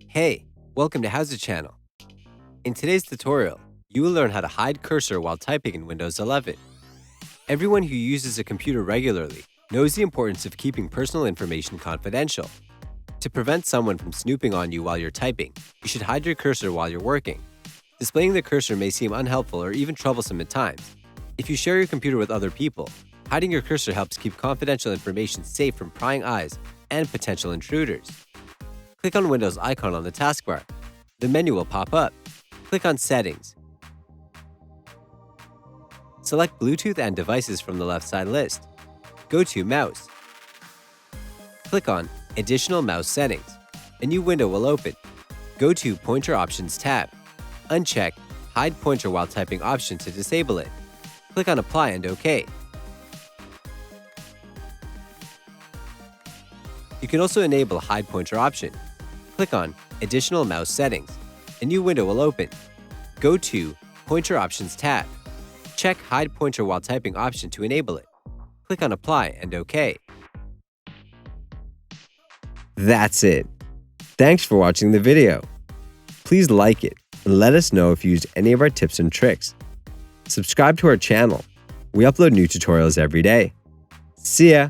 Hey, welcome to HOWZA channel. In today's tutorial, you will learn how to hide cursor while typing in Windows 11. Everyone who uses a computer regularly knows the importance of keeping personal information confidential. To prevent someone from snooping on you while you're typing, you should hide your cursor while you're working. Displaying the cursor may seem unhelpful or even troublesome at times. If you share your computer with other people, hiding your cursor helps keep confidential information safe from prying eyes and potential intruders. Click on Windows icon on the taskbar. The menu will pop up. Click on Settings. Select Bluetooth and devices from the left side list. Go to Mouse. Click on Additional Mouse Settings. A new window will open. Go to Pointer Options tab. Uncheck Hide Pointer while typing option to disable it. Click on Apply and OK. You can also enable Hide Pointer option. Click on Additional Mouse Settings. A new window will open. Go to Pointer Options tab. Check Hide Pointer while typing option to enable it. Click on Apply and OK. That's it. Thanks for watching the video. Please like it and let us know if you used any of our tips and tricks. Subscribe to our channel. We upload new tutorials every day. See ya!